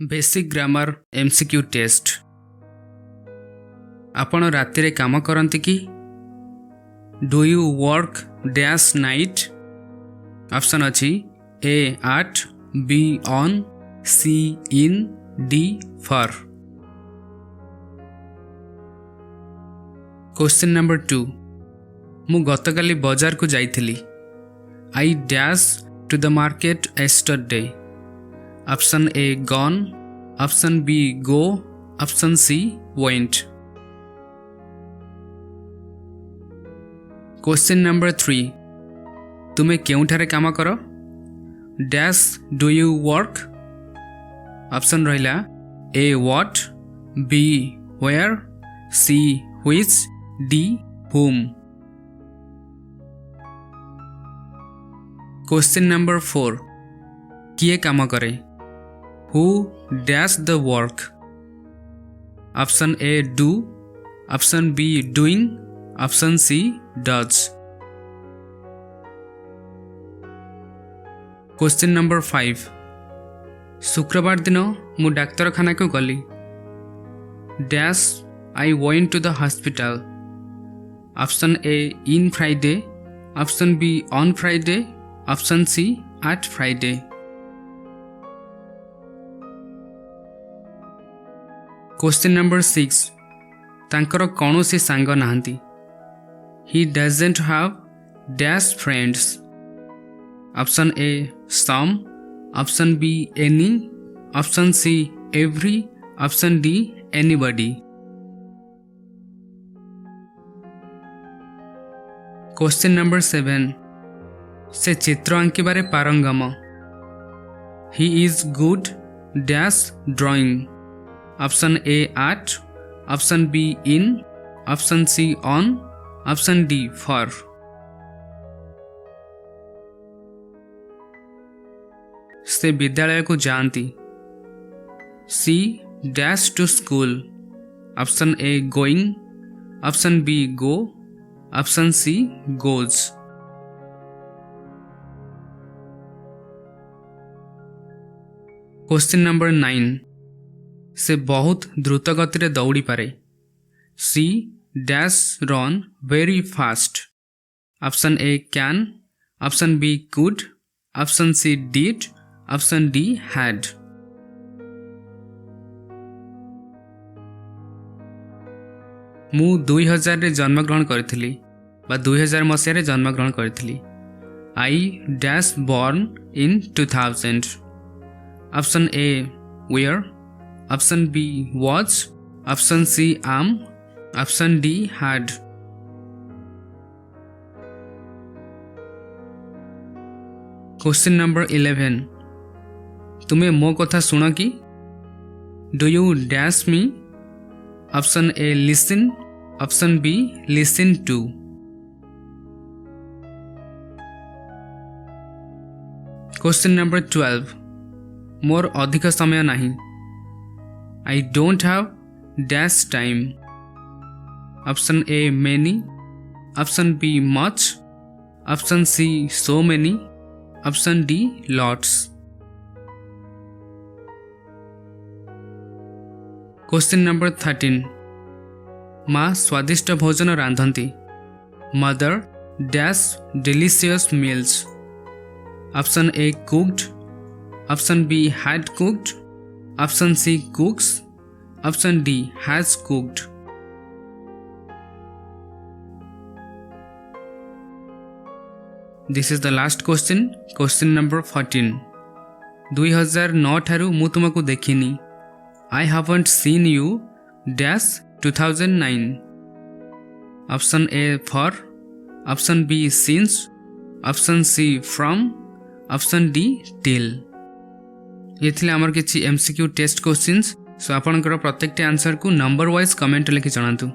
Basic grammar MCQ test. आपण रातिरे काम करंती कि? Do you work dash night? Option अच्छी A at, B on, C in, D for. Question number 2, मु गतकाली बाजार को जाइथिली। I dash to the market yesterday. Option A gone, option B go, option C went. Question number 3, तुमे केउठारे काम करो? Dash do you work? Option रहिला A what, B where, C which, D whom। Question number 4, किए काम करे? Who dash the work? Option A do, option B doing, option C does। Question number 5, शुक्रवार दिन मु डाक्तरखाना को गली। Dash I went to the hospital. Option A in Friday, option B on Friday, option C at Friday. Question number 6, तांकर कौनसी सांग नाहंती। He doesn't have dash friends. Option A some, option B any, option C every, option D anybody. Question number 7, से चित्र आंकिबारे पारंगम। ही is good dash drawing. Option A at, option B in, option C on, option D for. से विद्यालय को जानती। C dash to school. Option A going, option B go, option C goes. Question number 9, से बहुत द्रुत गति रे दौड़ी पारे। C dash run very fast. Option A can, option B could, option C did, option D had. मु 2000 रे जन्मग्रहण करथिली बा 2000 मसीह रे जन्मग्रहण करथिली। I dash born in 2000। Option A were, option B was, option C am, option D had। Question number 11, तुम्हें मो कथा सुन कि? Do you dash me? Option A listen, option B listen to. Question number 12, मोर अधिक समय नहीं। I don't have dash time। Option A many, option B much, option C so many, option D lots। Question number 13, माँ स्वादिष्ट भोजन रांधती। Mother dash delicious meals. Option A cooked, option B had cooked, option C cooks, option D has cooked। This is the last question, question number 14। 2009 ठारू मु तुमको देखिनी। I haven't seen you dash 2009। Option A for, option B since, option C from, option D till. ये थिले आमर किछि MCQ test questions. सो आपनकर प्रत्येक आंसर को नंबर वाइज कमेंट लिखि जणातु।